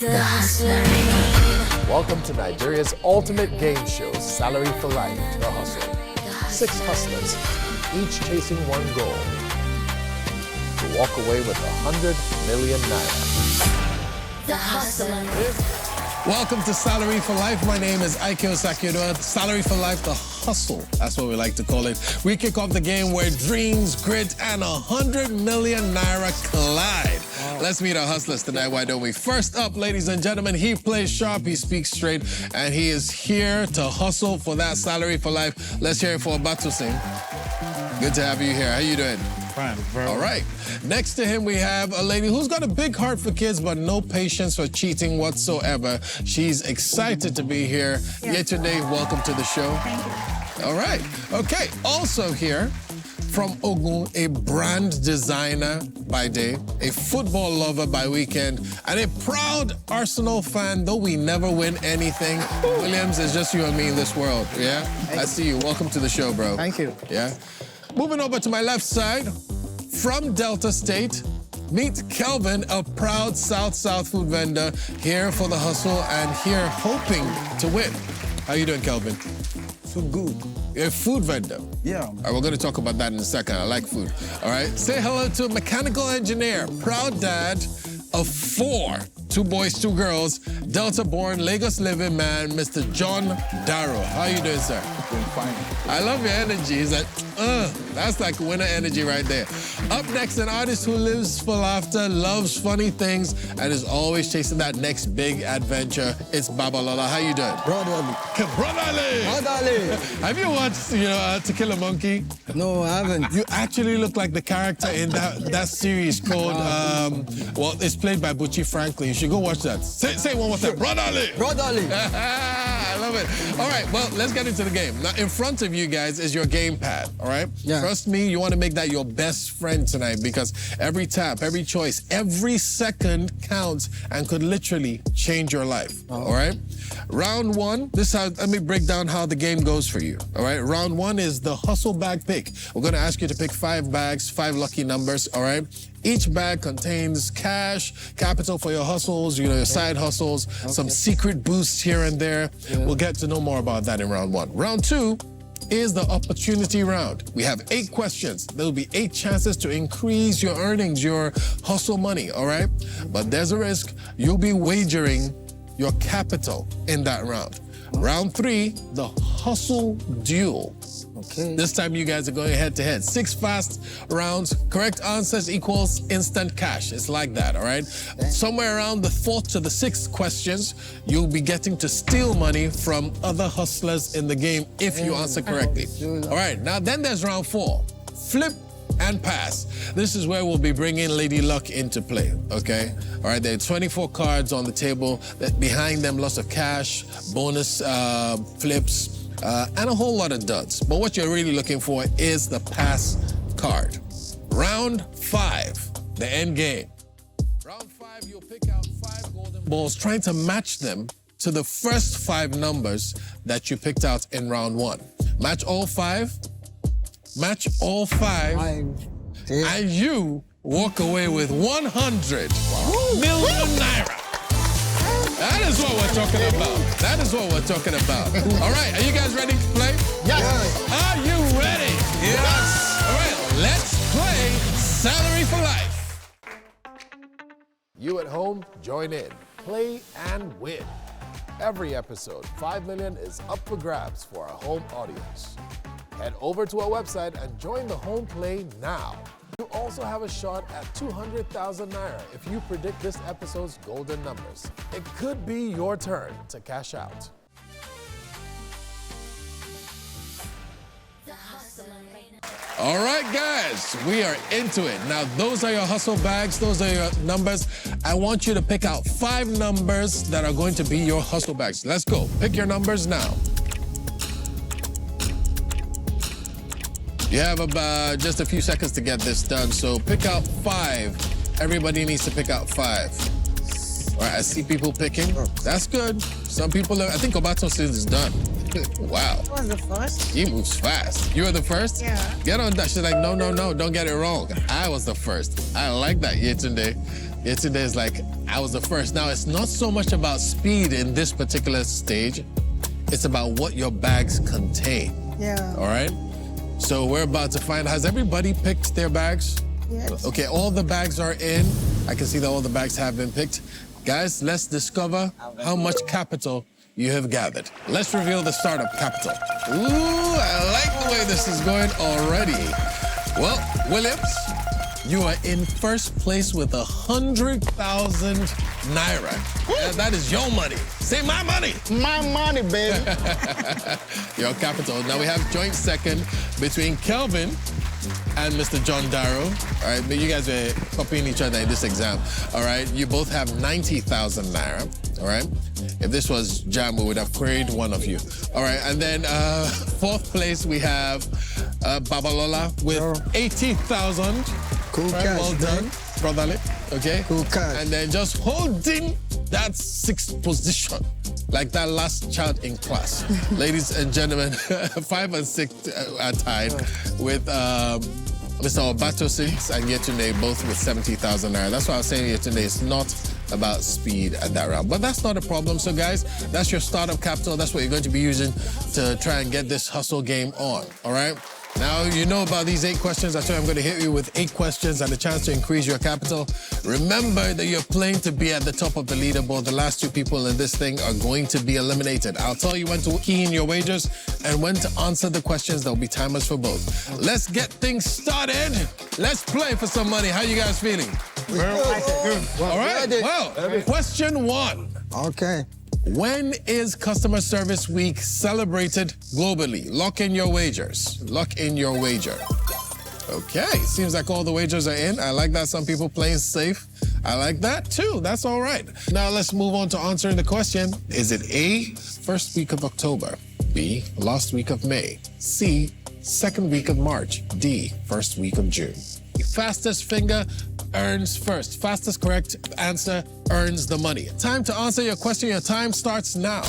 The Hustler. Welcome to Nigeria's ultimate game show, Salary for Life, The Hustle. 6 hustlers, each chasing one goal: to walk away with 100 million naira. The Hustler. Welcome to Salary for Life. My name is IK Osakioduwa. Salary for Life, the hustle. That's what we like to call it. We kick off the game where dreams, grit, and 100 million naira collide. Wow. Let's meet our hustlers tonight, why don't we? First up, ladies and gentlemen, he plays sharp, he speaks straight, and he is here to hustle for that Salary for Life. Let's hear it for Batu Singh. Good to have you here. How you doing? Fine, bro. All right. Next to him, we have a lady who's got a big heart for kids, but no patience for cheating whatsoever. She's excited to be here. Yetunde, welcome to the show. Thank you. All right. Okay. Also here from Ogun, a brand designer by day, a football lover by weekend, and a proud Arsenal fan, though we never win anything. Williams, it's just you and me in this world, yeah? I see you. Welcome to the show, bro. Thank you. Yeah? Moving over to my left side, from Delta State, meet Kelvin, a proud South food vendor, here for the hustle and here hoping to win. How you doing, Kelvin? So good. You're a food vendor. Yeah. All right, we're going to talk about that in a second. I like food. All right, say hello to a mechanical engineer, proud dad of 4, 2 boys, 2 girls, Delta-born, Lagos-living man, Mr. John Darrow. How you doing, sir? Doing fine. I love your energy. He's like, that's like winner energy right there. Up next, an artist who lives for laughter, loves funny things, and is always chasing that next big adventure. It's Babalola. How you doing? Brotherly. Brotherly! Brotherly. Have you watched, To Kill a Monkey? No, I haven't. You actually look like the character in that series called, well, it's played by Butchie Franklin. You should go watch that. Say it one more time. Brotherly! Brotherly. I love it. All right, well, let's get into the game. Now, in front of you guys is your gamepad, all right? Yeah. Trust me, you want to make that your best friend tonight because every tap, every choice, every second counts and could literally change your life, all right? Round 1, let me break down how the game goes for you, all right? Round 1 is the hustle bag pick. We're going to ask you to pick 5 bags, 5 lucky numbers, all right? Each bag contains cash, capital for your hustles, your side hustles, some secret boosts here and there. Yeah. We'll get to know more about that in round 1. Round 2 is the opportunity round. We have 8 questions. There will be 8 chances to increase your earnings, your hustle money, all right? But there's a risk. You'll be wagering your capital in that round. Round 3, the hustle duel. Okay. This time you guys are going head-to-head. 6 fast rounds. Correct answers equals instant cash. It's like that, all right? Okay. Somewhere around the 4th to the 6th questions, you'll be getting to steal money from other hustlers in the game if you answer correctly. All right, now then there's round 4. Flip and pass. This is where we'll be bringing Lady Luck into play, okay? All right, there are 24 cards on the table. Behind them, lots of cash, bonus flips, and a whole lot of duds. But what you're really looking for is the pass card. Round 5, the end game. Round 5, you'll pick out 5 golden balls, trying to match them to the first 5 numbers that you picked out in round 1. Match all 5. Match all 5. And you walk away with 100 million naira. That is what we're talking about. That is what we're talking about. All right, are you guys ready to play? Yes. Are you ready? Yes. All right, let's play Salary for Life. You at home, join in, play and win. Every episode, 5 million is up for grabs for our home audience. Head over to our website and join the home play now. You also have a shot at 200,000 naira if you predict this episode's golden numbers. It could be your turn to cash out. All right, guys, we are into it. Now, those are your hustle bags. Those are your numbers. I want you to pick out 5 numbers that are going to be your hustle bags. Let's go. Pick your numbers now. You have about just a few seconds to get this done, so pick out 5. Everybody needs to pick out 5. All right, I see people picking. That's good. Some people I think Obato says it's done. Wow. I was the first. He moves fast. You were the first? Yeah. Get on that. She's like, no, don't get it wrong. I was the first. I like that, Yetunde. Yetunde is like, I was the first. Now, it's not so much about speed in this particular stage. It's about what your bags contain. Yeah. All right? So we're about to find, has everybody picked their bags? Yes. Okay, all the bags are in. I can see that all the bags have been picked. Guys, let's discover how much capital you have gathered. Let's reveal the startup capital. Ooh, I like the way this is going already. Well, Williams, you are in first place with 100,000 naira. Yeah, that is your money. Say my money. My money, baby. Your capital. Now we have joint second between Kelvin and Mr. John Darrow. All right, but you guys are copying each other in this exam. All right, you both have 90,000 naira. All right, if this was Jam, we would have queried one of you. All right, and then fourth place we have Babalola with 80,000. Cool Right, cash, well man. done, brotherly. Okay. Cool cash. And then just holding that sixth position, like that last child in class. Ladies and gentlemen, 5 and 6 are tied with Mr. Obato 6 and Yetunde both with 70,000 naira. That's why I was saying Yetunde is not about speed at that round. But that's not a problem. So guys, that's your startup capital. That's what you're going to be using to try and get this hustle game on, all right? Now, you know about these 8 questions. That's why I'm going to hit you with 8 questions and a chance to increase your capital. Remember that you're playing to be at the top of the leaderboard. The last 2 people in this thing are going to be eliminated. I'll tell you when to key in your wagers and when to answer the questions. There'll be timers for both. Let's get things started. Let's play for some money. How you guys feeling? Good. All right. Well, question 1. Okay. When is Customer Service Week celebrated globally? Lock in your wagers. Lock in your wager. Okay, seems like all the wagers are in. I like that. Some people playing safe. I like that too. That's all right. Now let's move on to answering the question. Is it A, first week of October? B, last week of May? C, second week of March? D, first week of June? Fastest finger earns first. Fastest correct answer earns the money. Time to answer your question. Your time starts now.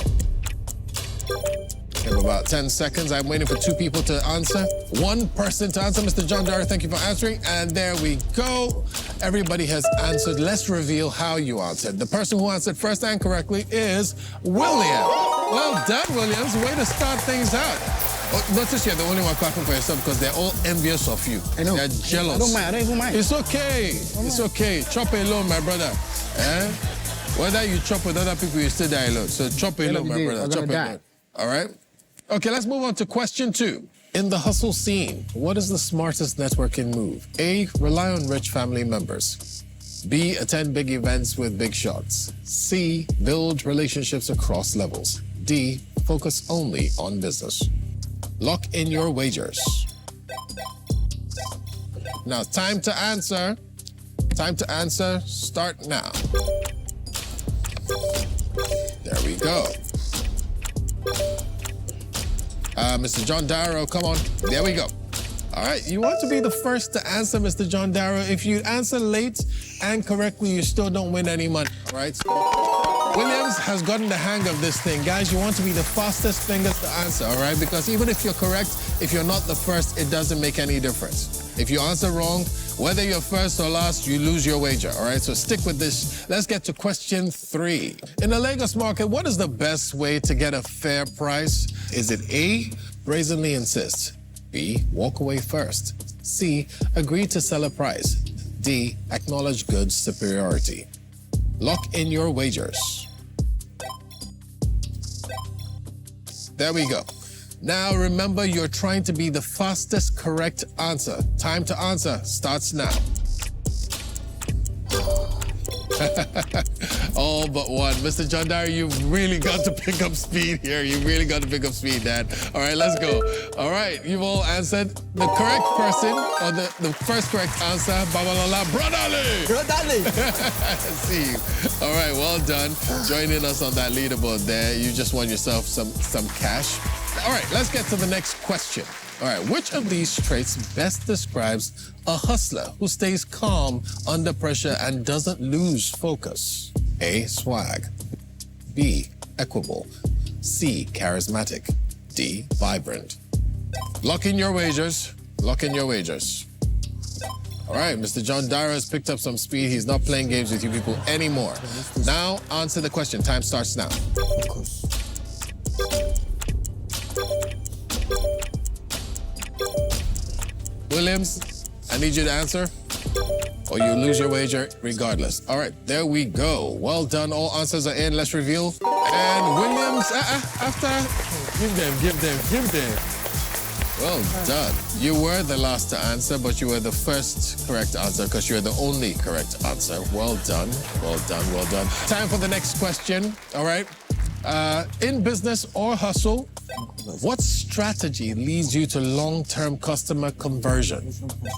In about 10 seconds, I'm waiting for 2 people to answer. 1 person to answer. Mr. John Darrow, thank you for answering. And there we go. Everybody has answered. Let's reveal how you answered. The person who answered first and correctly is William. Well done, Williams. Way to start things out. Oh, notice you're the only one clapping for yourself because they're all envious of you. I know. They're jealous. I don't mind. I don't even mind. It's okay. It's okay. Chop alone, my brother. Eh? Whether you chop with other people, you still die alone. So chop alone, my brother. Chop alone. All right? Okay, let's move on to question 2. In the hustle scene, what is the smartest networking move? A, rely on rich family members. B, attend big events with big shots. C, build relationships across levels. D, focus only on business. Lock in your wagers. Now, time to answer. Time to answer. Start now. There we go. Mr. John Darrow, come on. There we go. All right, you want to be the first to answer, Mr. John Darrow. If you answer late and correctly, you still don't win any money, all right? So Williams has gotten the hang of this thing. Guys, you want to be the fastest fingers to answer, all right? Because even if you're correct, if you're not the first, it doesn't make any difference. If you answer wrong, whether you're first or last, you lose your wager, all right? So stick with this. Let's get to question 3. In the Lagos market, what is the best way to get a fair price? Is it A, brazenly insist? B, walk away first? C, agree to sell a price? D, acknowledge goods superiority? Lock in your wagers. There we go. Now remember, you're trying to be the fastest correct answer. Time to answer starts now. All but one. Mr. John Darrow, you've really got to pick up speed here. You really got to pick up speed, Dad. All right, let's go. All right, you've all answered. The correct person, or the first correct answer, Babalola Brotherly. Brotherly. See you. All right, well done. Joining us on that leaderboard there. You just won yourself some cash. All right, let's get to the next question. All right, which of these traits best describes a hustler who stays calm under pressure and doesn't lose focus? A, swag. B, equable. C, charismatic. D, vibrant. Lock in your wagers. Lock in your wagers. All right, Mr. John Dara has picked up some speed. He's not playing games with you people anymore. Now, answer the question. Time starts now. Focus. Williams, I need you to answer, or you lose your wager regardless. All right, there we go. Well done. All answers are in. Let's reveal. And Williams, after, give them. Well done. You were the last to answer, but you were the first correct answer because you're the only correct answer. Well done. Time for the next question, all right? In business or hustle, what strategy leads you to long-term customer conversion?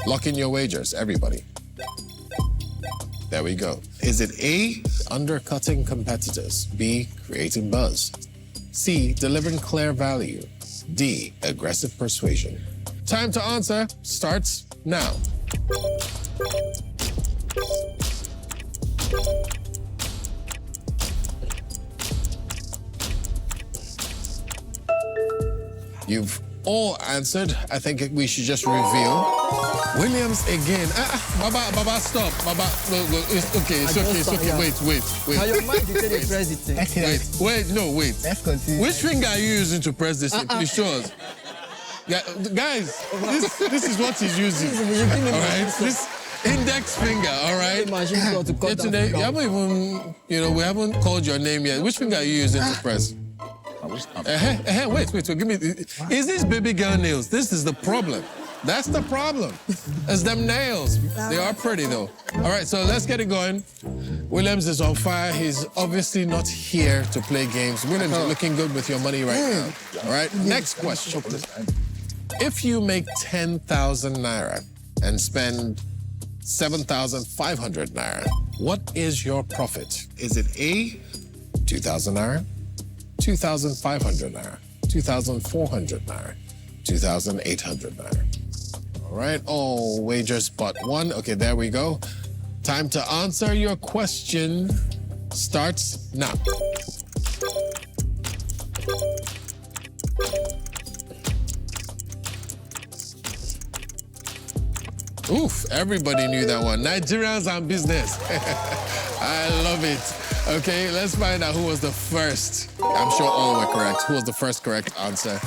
Lock in your wagers, everybody. There we go. Is it A, undercutting competitors, B, creating buzz, C, delivering clear value, D, aggressive persuasion? Time to answer starts now. You've all answered. I think we should just reveal. Williams again. Baba, stop. Baba, no, it's okay. Wait. Now your mind dictated the president. Wait. Let's continue. Which finger are you using to press this thing? Please show us. Yeah, guys, this is what he's using. All right, this index finger. All right. Today, you haven't even, we haven't called your name yet. Which finger are you using to press? Wait. Give me. Is this baby girl nails? This is the problem. That's the problem. It's them nails. They are pretty though. All right, so let's get it going. Williams is on fire. He's obviously not here to play games. Williams, you're looking good with your money right now. All right, next question. If you make 10,000 naira and spend 7,500 naira, what is your profit? Is it A, 2,000 naira, 2,500 naira, 2,400 naira, 2,800 naira? All right, all wagers but one. Okay, there we go. Time to answer your question starts now. Oof, everybody knew that one. Nigerians and business. I love it. Okay, let's find out who was the first. I'm sure all were correct. Who was the first correct answer?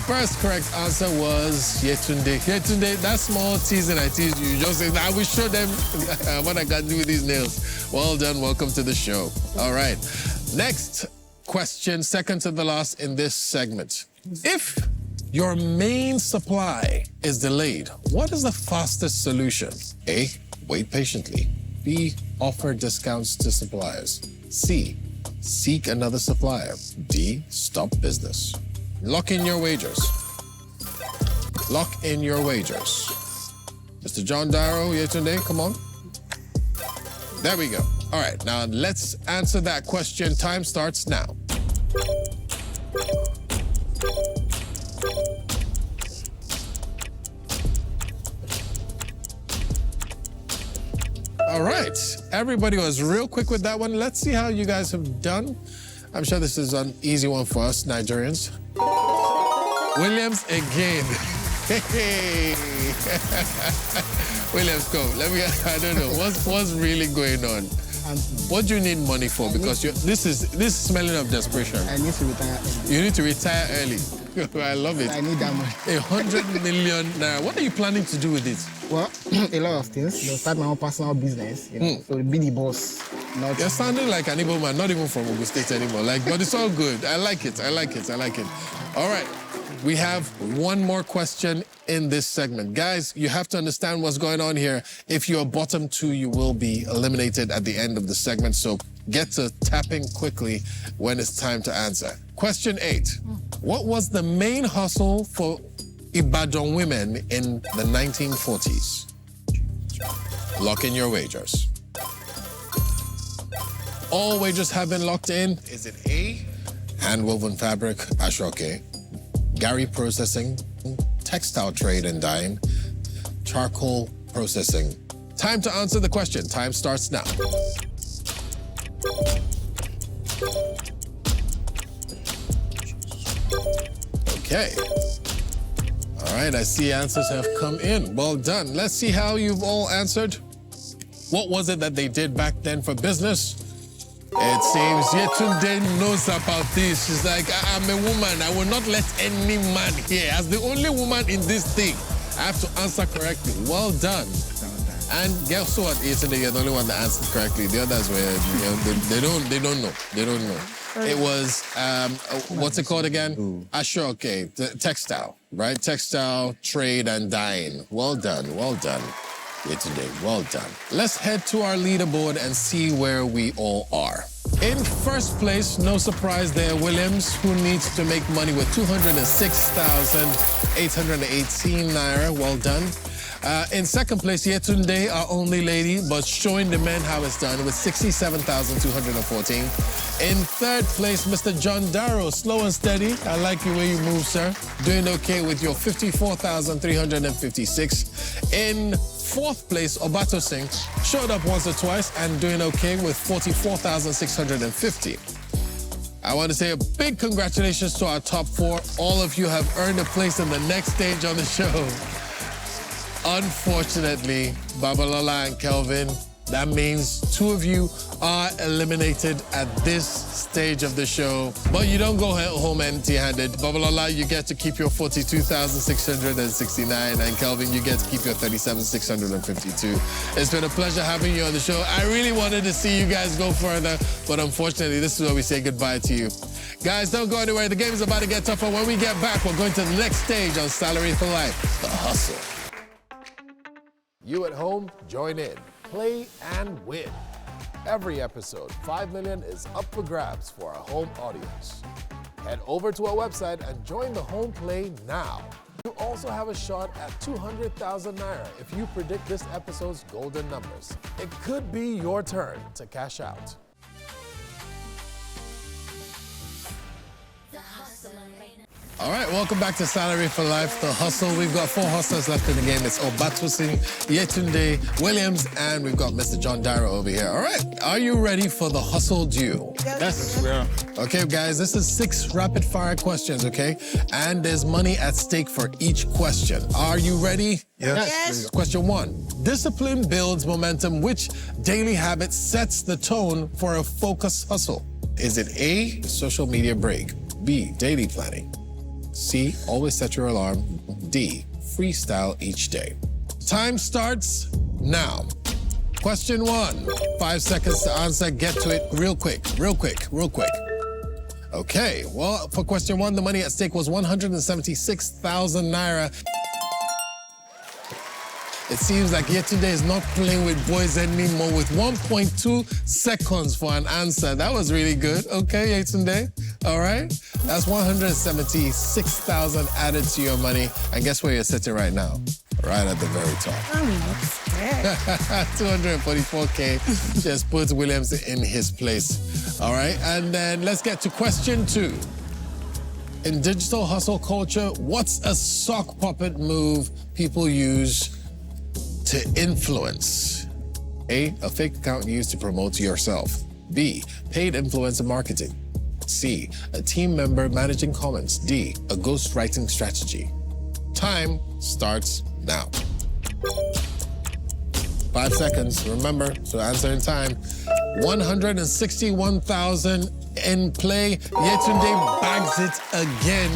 First correct answer was Yetunde. Yetunde, that small teasing I teased you, just say, I will show them what I can do with these nails. Well done, welcome to the show. All right, next question, second to the last in this segment. If your main supply is delayed, what is the fastest solution? A, wait patiently. B, offer discounts to suppliers. C, seek another supplier. D, stop business. Lock in your wagers. Lock in your wagers. Mr. John Darrow, Yetunde, come on. There we go. All right, now let's answer that question. Time starts now. All right, everybody was real quick with that one. Let's see how you guys have done. I'm sure this is an easy one for us, Nigerians. Williams again. Hey. Williams, come. I don't know. What's really going on? What do you need money for? Because this is smelling of desperation. I need to retire early. You need to retire early. I love it. I need that money. 100 million naira. What are you planning to do with it? Well, a lot of things. Start my own personal business, so be the boss. You're sounding like an Igbo man, not even from Ogun State anymore. But it's all good. I like it. All right. We have one more question in this segment. Guys, you have to understand what's going on here. If you're bottom two, you will be eliminated at the end of the segment. So get to tapping quickly when it's time to answer. Question 8. What was the main hustle for Ibadan women in the 1940s? Lock in your wagers. All wagers have been locked in. Is it A, hand-woven fabric, ashoke, Gary processing, textile trade and dyeing, charcoal processing? Time to answer the question. Time starts now. Okay. All right, I see answers have come in. Well done. Let's see how you've all answered. What was it that they did back then for business? It seems Yetunde knows about this. She's like, I'm a woman. I will not let any man here. As the only woman in this thing, I have to answer correctly. Well done. And guess what, Yetunde, you're the only one that answered correctly. The others were, they don't know. They don't know. It was, what's it called again? Sure, okay. Textile, right? Textile, trade, and dyeing. Well done, well done. Yetunde, well done. Let's head to our leaderboard and see where we all are. In first place, no surprise there, Williams, who needs to make money with 206,818 naira. Well done. In second place, Yetunde, our only lady, but showing the men how it's done with 67,214. In third place, Mr. John Darrow, slow and steady. I like the way you move, sir. Doing okay with your 54,356. In fourth place, Obato Singh showed up once or twice and doing okay with 44,650. I want to say a big congratulations to our top four. All of you have earned a place in the next stage on the show. Unfortunately, Babalola and Kelvin, that means two of you are eliminated at this stage of the show. But you don't go home empty-handed. Babalola, you get to keep your 42,669, and Kelvin, you get to keep your 37,652. It's been a pleasure having you on the show. I really wanted to see you guys go further, but unfortunately, this is where we say goodbye to you. Guys, don't go anywhere. The game is about to get tougher. When we get back, we're going to the next stage on Salary for Life, The Hustle. You at home, join in, play and win. Every episode, 5 million is up for grabs for our home audience. Head over to our website and join the home play now. You also have a shot at 200,000 naira if you predict this episode's golden numbers. It could be your turn to cash out. All right, welcome back to Salary for Life, The Hustle. We've got 4 hustlers left in the game. It's Obatusi, Yetunde, Williams, and we've got Mr. John Darrow over here. All right, are you ready for the Hustle Duel? Yes. Yeah. Okay, guys, this is 6 rapid-fire questions, okay? And there's money at stake for each question. Are you ready? Yes. Question 1. Discipline builds momentum. Which daily habit sets the tone for a focused hustle? Is it A, social media break, B, daily planning, C, always set your alarm, D, freestyle each day? Time starts now. Question 1, 5 seconds to answer. Get to it real quick. Okay, well, for question 1, the money at stake was 176,000 naira. It seems like Yetunde is not playing with boys anymore with 1.2 seconds for an answer. That was really good. Okay, Yetunde. All right. That's 176,000 added to your money. And guess where you're sitting right now? Right at the very top. 244K just puts Williams in his place. All right. And then let's get to question 2. In digital hustle culture, what's a sock puppet move people use to influence? A, a fake account used to promote yourself. B, paid influencer marketing. C, a team member managing comments. D, a ghostwriting strategy. Time starts now. 5 seconds, remember, to answer in time. 161,000 in play. Yetunde bags it again.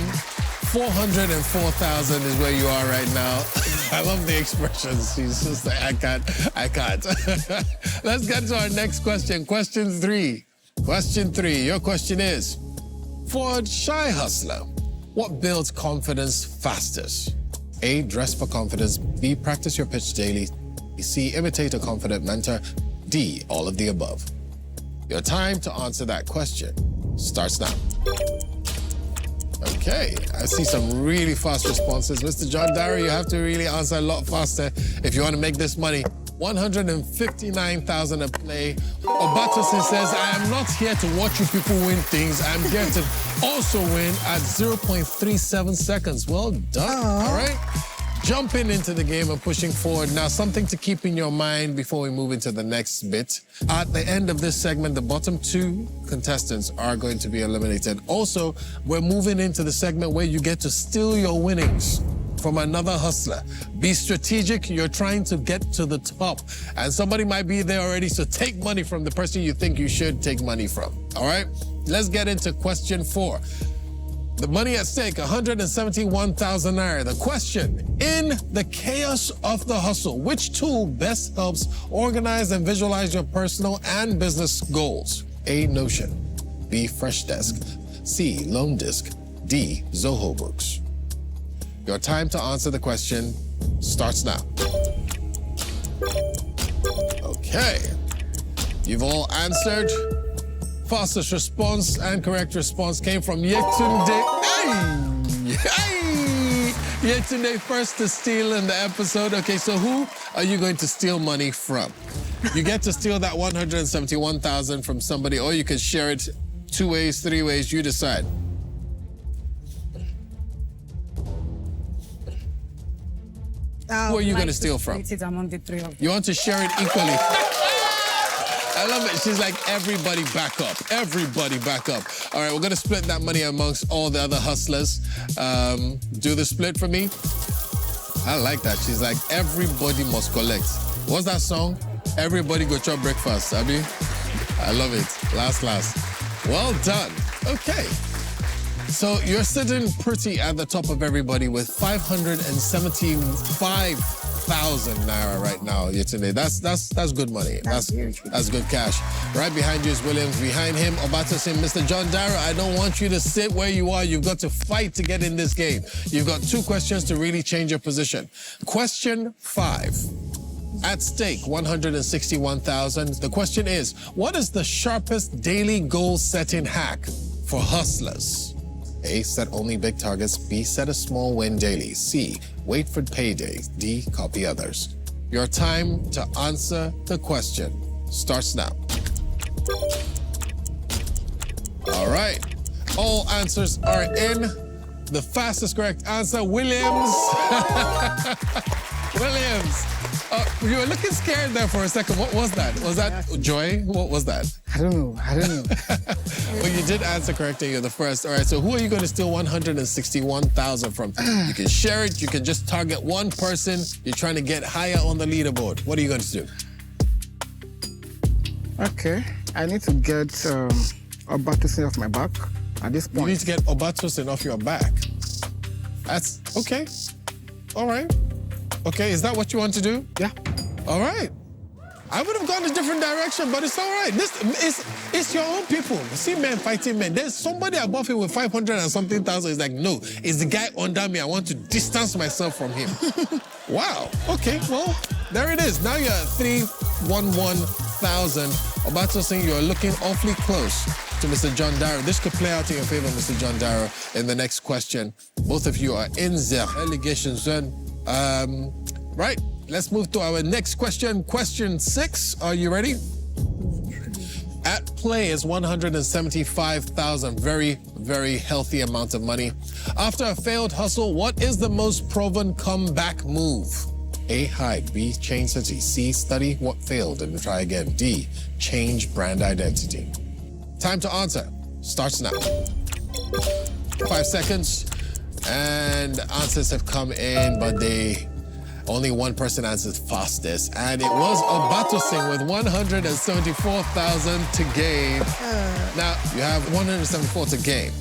404,000 is where you are right now. I love the expressions. She's just like, I can't. Let's get to our next question. Question 3. Question 3, your question is, for a shy hustler, what builds confidence fastest? A, dress for confidence. B, practice your pitch daily. C, imitate a confident mentor. D, all of the above. Your time to answer that question starts now. Okay, I see some really fast responses. Mr. John Darrow, you have to really answer a lot faster if you want to make this money. 159,000 a play. Obatosin says, I am not here to watch you people win things. I'm here to also win at 0.37 seconds. Well done, all right? Jumping into the game and pushing forward. Now, something to keep in your mind before we move into the next bit. At the end of this segment, the bottom 2 contestants are going to be eliminated. Also, we're moving into the segment where you get to steal your winnings. from another hustler. Be strategic. You're trying to get to the top. And somebody might be there already, so take money from the person you think you should take money from. All right? Let's get into question 4. The money at stake, 171,000 naira. The question, in the chaos of the hustle, which tool best helps organize and visualize your personal and business goals? A, Notion. B, Freshdesk. C, Loan Disc. D, Zoho Books. Your time to answer the question starts now. Okay. You've all answered. Fastest response and correct response came from Yetunde. Hey! Yetunde first to steal in the episode. Okay, so who are you going to steal money from? You get to steal that 171,000 from somebody, or you can share it 2 ways, 3 ways, you decide. Who are you going to steal from? It among the 3 of them. You want to share it equally? I love it. She's like, everybody back up. Everybody back up. All right, we're going to split that money amongst all the other hustlers. Do the split for me. I like that. She's like, everybody must collect. What's that song? Everybody go chop breakfast, Abby. I love it. Last. Well done. Okay. So you're sitting pretty at the top of everybody with 575,000 naira right now, Yetunde. That's good money. That's good cash. Right behind you is Williams. Behind him, Obatosin, Mr. John Darrow. I don't want you to sit where you are. You've got to fight to get in this game. You've got 2 questions to really change your position. Question 5. At stake, 161,000. The question is, what is the sharpest daily goal-setting hack for hustlers? A, set only big targets. B, set a small win daily. C, wait for payday. D, copy others. Your time to answer the question starts now. All right. All answers are in. The fastest correct answer, Williams. Williams. You were looking scared there for a second. What was that? Was that joy? What was that? I don't know. Well, you did answer correctly. You're the first. All right, so who are you going to steal 161,000 from? You can share it. You can just target one person. You're trying to get higher on the leaderboard. What are you going to do? Okay. I need to get Obatosin off my back at this point. You need to get Obatosin off your back. That's okay. All right. Okay, is that what you want to do? Yeah. All right. I would have gone a different direction, but it's all right. It's your own people. See men fighting men. There's somebody above him with 500 and something thousand. He's like, no, it's the guy under me. I want to distance myself from him. Wow. Okay, well, there it is. Now you're at 311,000. Obatosin, you're looking awfully close to Mr. John Darrow. This could play out in your favor, Mr. John Darrow, in the next question. Both of you are in the relegation zone. Right, let's move to our next question. Question 6, are you ready? At play is 175,000. Very, very healthy amount of money. After a failed hustle, what is the most proven comeback move? A, hide. B, change city. C, study what failed and try again. D, change brand identity. Time to answer starts now. 5 seconds. And answers have come in, but only one person answered fastest. And it was Obatosin with 174,000 to gain. Now, you have 174 to gain,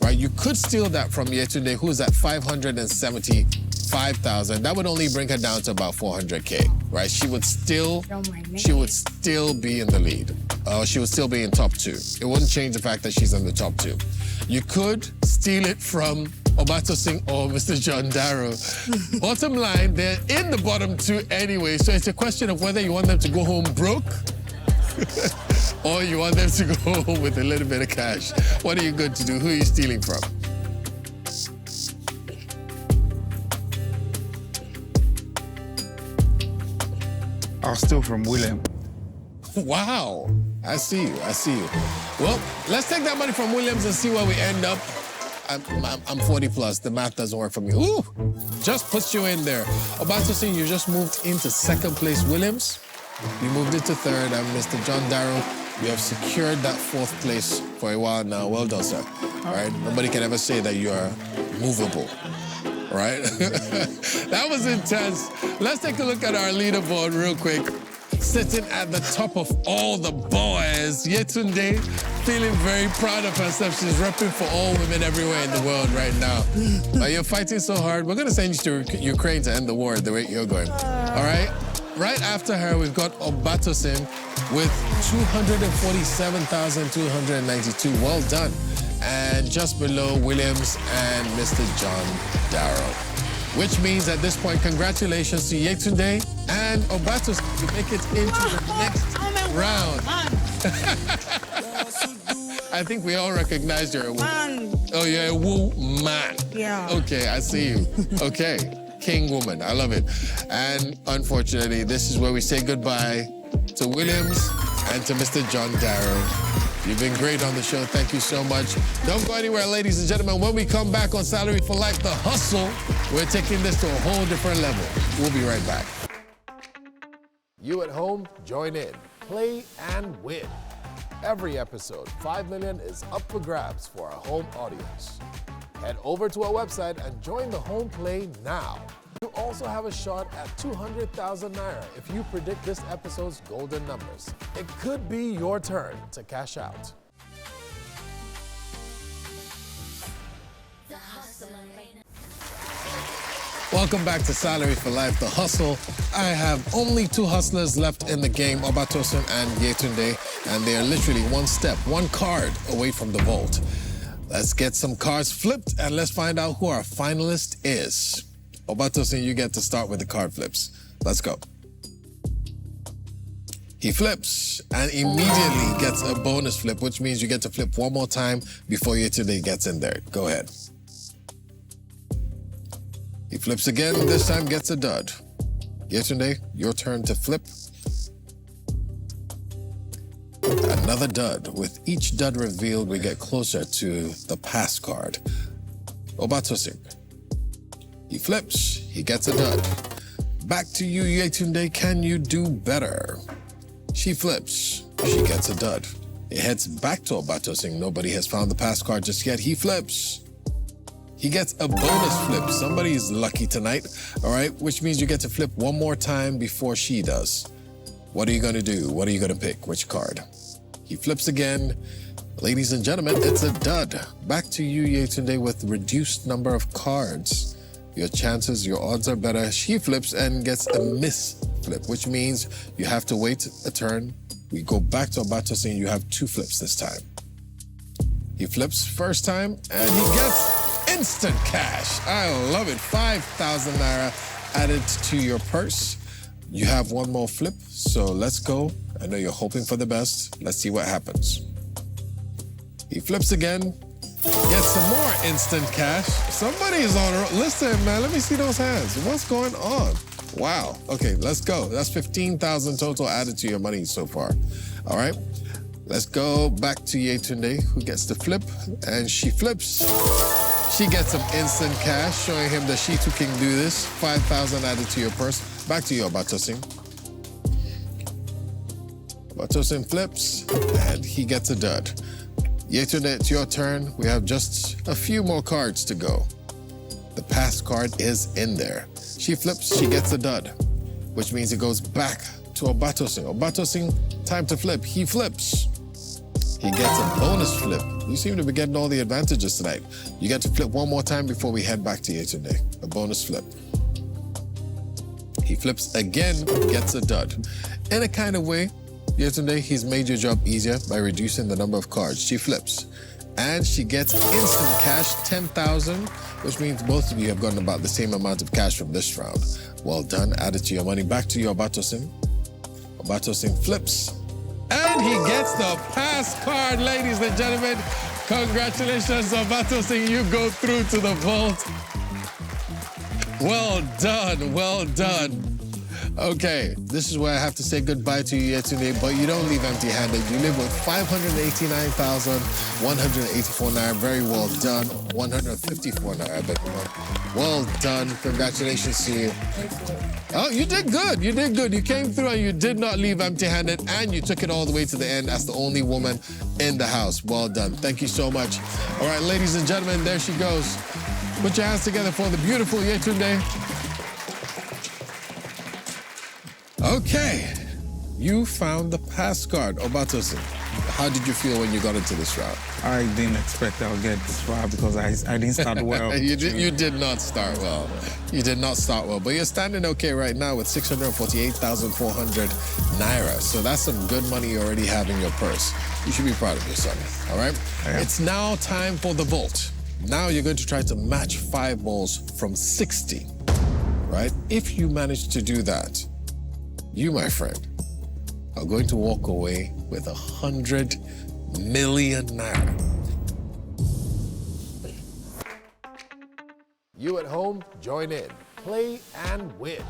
right? You could steal that from Yetunde, who's at 575,000. That would only bring her down to about 400K, right? She would still be in the lead. She would still be in top 2. It wouldn't change the fact that she's in the top 2. You could steal it from Obatosin or Mr. John Darrow. Bottom line, they're in the bottom 2 anyway, so it's a question of whether you want them to go home broke or you want them to go home with a little bit of cash. What are you going to do? Who are you stealing from? I'll steal from William. Wow. I see you. Well, let's take that money from Williams and see where we end up. I'm 40 plus. The math doesn't work for me. Ooh, just puts you in there. Obatosin, you just moved into 2nd place. Williams, you moved into 3rd. And Mr. John Darrow, you have secured that 4th place for a while now. Well done, sir. All right. Nobody can ever say that you are movable. right? That was intense. Let's take a look at our leaderboard real quick. Sitting at the top of all the boys, Yetunde, feeling very proud of herself. She's repping for all women everywhere in the world right now. But you're fighting so hard. We're going to send you to Ukraine to end the war the way you're going. All right? Right after her, we've got Obatosin with 247,292. Well done. And just below, Williams and Mr. John Darrow. Which means at this point, congratulations to Yetunde and Obatus to make it into the next round. I think we all recognize you're a woman. Oh, you're a woman. Yeah. Okay, I see you. Okay, king woman, I love it. And unfortunately, this is where we say goodbye to Williams and to Mr. John Darrow. You've been great on the show. Thank you so much. Don't go anywhere, ladies and gentlemen. When we come back on Salary for Life, The Hustle, we're taking this to a whole different level. We'll be right back. You at home, join in, play and win. Every episode, 5 million is up for grabs for our home audience. Head over to our website and join the home play now. You also have a shot at 200,000 Naira if you predict this episode's golden numbers. It could be your turn to cash out. Welcome back to Salary for Life, The Hustle. I have only 2 hustlers left in the game, Obatosin and Yetunde, and they are literally one step, one card away from the vault. Let's get some cards flipped and let's find out who our finalist is. Obatosin, you get to start with the card flips. Let's go. He flips and immediately gets a bonus flip, which means you get to flip one more time before Yetunde gets in there. Go ahead. He flips again, this time gets a dud. Yetunde, your turn to flip. Another dud. With each dud revealed, we get closer to the pass card. Obatosin. He flips, he gets a dud. Back to you, Yetunde, can you do better? She flips, she gets a dud. It heads back to Obatosin. Nobody has found the pass card just yet. He flips. He gets a bonus flip. Somebody's lucky tonight, all right? Which means you get to flip one more time before she does. What are you gonna do? What are you gonna pick? Which card? He flips again. Ladies and gentlemen, it's a dud. Back to you, Yetunde, with reduced number of cards. Your chances, your odds are better. She flips and gets a miss flip, which means you have to wait a turn. We go back to Obatosin, you have 2 flips this time. He flips first time and he gets instant cash. I love it. 5,000 Naira added to your purse. You have one more flip, so let's go. I know you're hoping for the best. Let's see what happens. He flips again. Get some more instant cash. Somebody's on. Listen, man, let me see those hands. What's going on? Wow. Okay, let's go. That's 15,000 total added to your money so far. All right. Let's go back to Yetunde, who gets the flip, and she flips. She gets some instant cash, showing him that she too can do this. 5,000 added to your purse. Back to you, Obatosin. Obatosin flips, and he gets a dud. Yetunde, it's your turn. We have just a few more cards to go. The pass card is in there. She flips, she gets a dud, which means it goes back to Obatosin. Obatosin, time to flip. He flips. He gets a bonus flip. You seem to be getting all the advantages tonight. You get to flip one more time before we head back to Yetunde. A bonus flip. He flips again, gets a dud. In a kind of way, Yetunde, he's made your job easier by reducing the number of cards. She flips. And she gets instant cash, 10,000, which means both of you have gotten about the same amount of cash from this round. Well done. Added to your money. Back to your Obatosin. Obatosin flips. And he gets the pass card, ladies and gentlemen. Congratulations, Obatosin. You go through to the vault. Well done, well done. Okay, this is where I have to say goodbye to you Yetunde, but you don't leave empty-handed. You live with 589,184 Naira. Very well done. 154 Naira, I beg your pardon. Well done. Congratulations to you. Oh, you did good. You did good. You came through and you did not leave empty-handed, and you took it all the way to the end as the only woman in the house. Well done. Thank you so much. All right, ladies and gentlemen, there she goes. Put your hands together for the beautiful Yetunde. Okay, you found the pass card. Obatosin, how did you feel when you got into this round? I didn't expect I would get this far because I didn't start well. You did not start well. You did not start well, but you're standing okay right now with 648,400 naira. So that's some good money you already have in your purse. You should be proud of yourself, all right? It's now time for the vault. Now you're going to try to match 5 balls from 60, right? If you manage to do that, you, my friend, are going to walk away with 100 million naira. You at home, join in, play and win.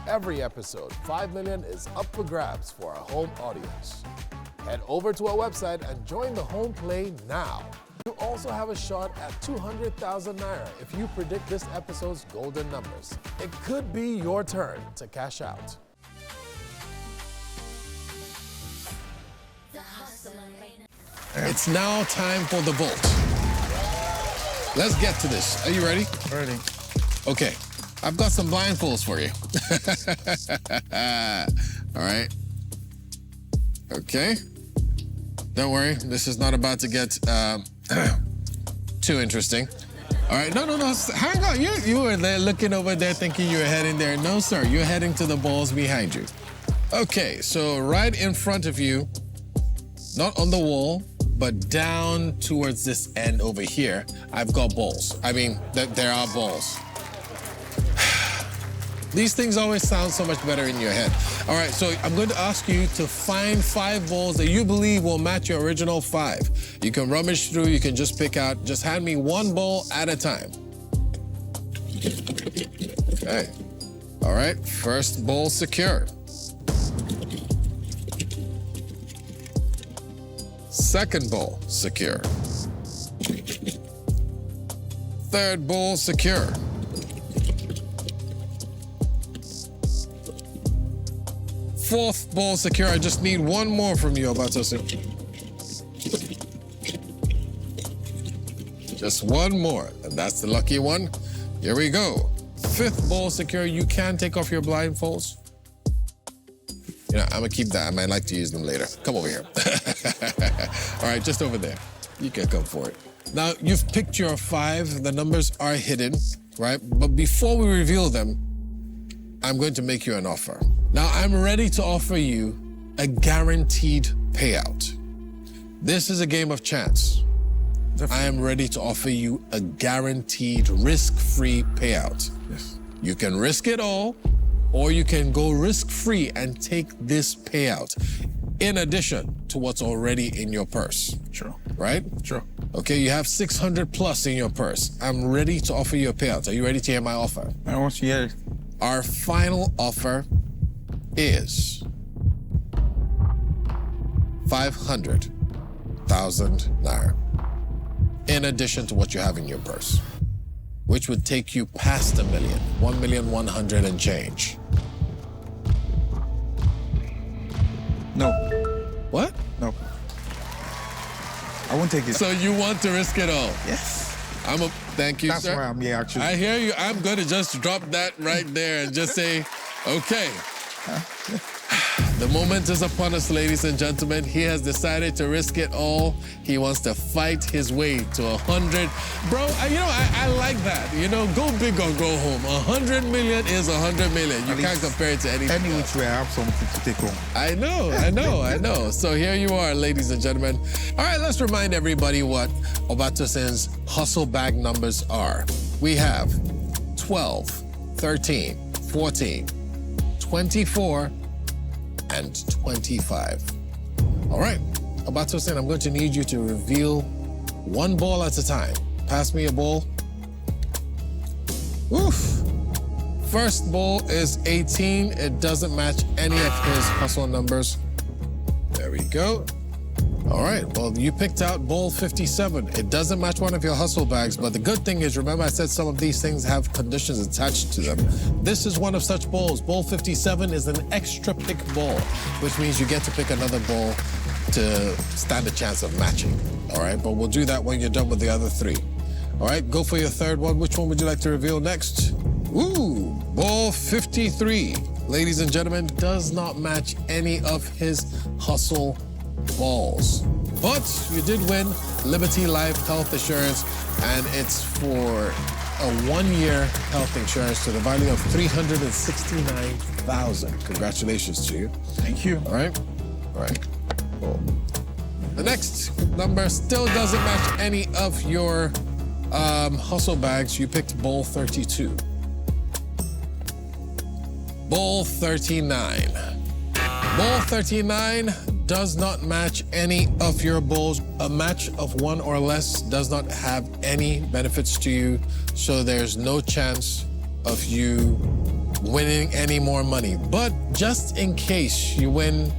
Every episode, 5 million is up for grabs for our home audience. Head over to our website and join the home play now. You also have a shot at 200,000 naira if you predict this episode's golden numbers. It could be your turn to cash out. It's now time for the vault. Let's get to this. Are you ready? Ready. Okay, I've got some blindfolds for you. All right. Okay. Don't worry, this is not about to get too interesting. All right, no, hang on. You were there looking over there thinking you were heading there. No, sir, you're heading to the balls behind you. Okay, so right in front of you, not on the wall, but down towards this end over here, I've got balls. I mean, there are balls. These things always sound so much better in your head. All right, so I'm going to ask you to find 5 balls that you believe will match your original 5. You can rummage through, you can just pick out, just hand me 1 ball at a time. Okay. All right, first ball secure. Second ball secure. Third ball secure. Fourth ball secure. I just need 1 more from you, Obatosin. Just 1 more, and that's the lucky one. Here we go. Fifth ball secure. You can take off your blindfolds. You know, I'm gonna keep that. I might like to use them later. Come over here. All right, just over there. You can come for it. Now, you've picked your 5. The numbers are hidden, right? But before we reveal them, I'm going to make you an offer. Now, I'm ready to offer you a guaranteed payout. This is a game of chance. I am ready to offer you a guaranteed risk-free payout. Yes. You can risk it all, or you can go risk-free and take this payout in addition to what's already in your purse. Sure. Right? Sure. Okay, you have 600 plus in your purse. I'm ready to offer you a payout. Are you ready to hear my offer? I want to hear it. Our final offer is 500,000 naira, in addition to what you have in your purse, which would take you past $1 million, 1,100,000 and change. No. What? No. I won't take it. So you want to risk it all? Yes. Thank you, That's sir. why I'm here, actually. I hear you. I'm going to just drop that right there and just say, okay. The moment is upon us, ladies and gentlemen. He has decided to risk it all. He wants to fight his way to 100. Bro, I like that. You know, go big or go home. 100 million is 100 million. You can't compare it to anything Any else. which way, I have something to take home. I know. So here you are, ladies and gentlemen. All right, let's remind everybody what Obatosin's hustle bag numbers are. We have 12, 13, 14, 24, and 25. All right, Obatosin, I'm going to need you to reveal 1 ball at a time. Pass me a ball. Oof. First ball is 18. It doesn't match any of his hustle numbers. There we go. All right, well, you picked out ball 57. It doesn't match one of your hustle bags, but the good thing is, remember I said some of these things have conditions attached to them. This is one of such balls. Ball 57 is an extra pick ball, which means you get to pick another ball to stand a chance of matching. All right, but we'll do that when you're done with the other 3. All right, go for your third one. Which one would you like to reveal next? Ooh, ball 53. Ladies and gentlemen, does not match any of his hustle balls. But you did win Liberty Life Health Insurance, and it's for a 1-year health insurance to the value of $369,000. Congratulations to you. Thank you. All right? All right. Cool. The next number still doesn't match any of your hustle bags. You picked ball 32. Ball 39. Ball 39 does not match any of your balls. A match of 1 or less does not have any benefits to you, so there's no chance of you winning any more money. But just in case you win,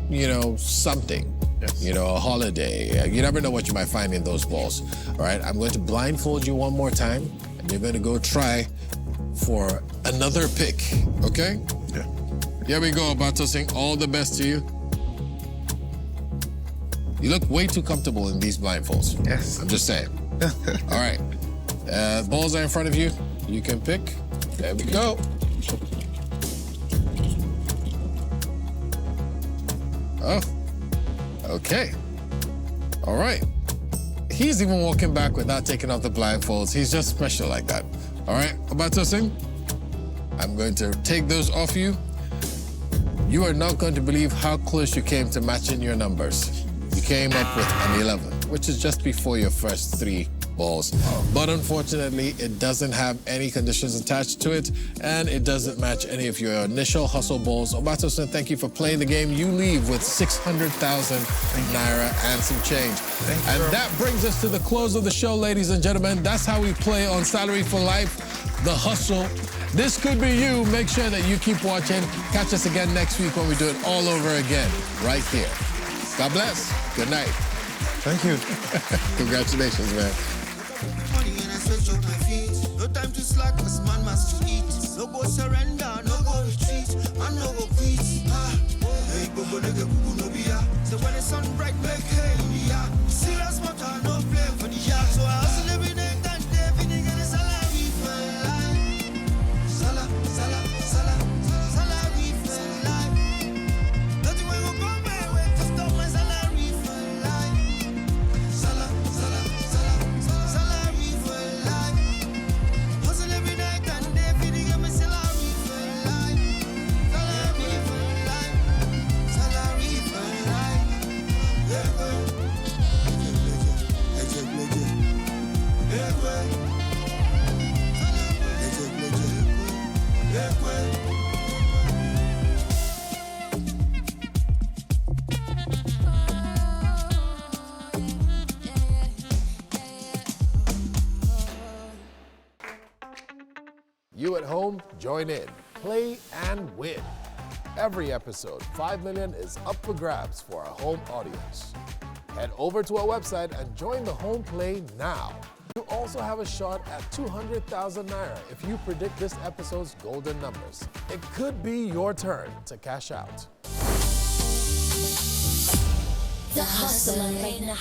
you know, something, you know, a holiday, you never know what you might find in those balls. All right, I'm going to blindfold you one more time, and you're going to go try for another pick, okay? Yeah. Here we go, Abato Singh. All the best to you. You look way too comfortable in these blindfolds. Yes. I'm just saying. All right. Balls are in front of you. You can pick. There we go. Oh. Okay. All right. He's even walking back without taking off the blindfolds. He's just special like that. All right, Abato Singh, I'm going to take those off you. You are not going to believe how close you came to matching your numbers. You came up with an 11, which is just before your first 3 balls. But unfortunately, it doesn't have any conditions attached to it, and it doesn't match any of your initial hustle balls. Abato Singh, thank you for playing the game. You leave with 600,000 Naira and some change. And that brings us to the close of the show, ladies and gentlemen. That's how we play on Salary for Life, The Hustle. This could be you. Make sure that you keep watching. Catch us again next week when we do it all over again, right here. God bless. Good night. Thank you. Congratulations, man. Money and I stretch out my feet. No time to slack, cause man must eat. No go surrender, no go retreat, and no go quit. Hey, go nigga, no be ya. So when the sun bright, make hay in the yard. Serious matter, no play for the yard. So I hustle every night and day, every nigga the salary for life. Salary for life. Nothing will go my way to stop my salary for life. Salary for life. Hustle every night and day, feeding my salary for life. Salary for life. Salary for life. Yeah, boy. Yeah, boy. Yeah, boy. You at home, join in, play and win. Every episode, 5 million is up for grabs for our home audience. Head over to our website and join the home play now. You also have a shot at 200,000 Naira if you predict this episode's golden numbers. It could be your turn to cash out. The hustler right now.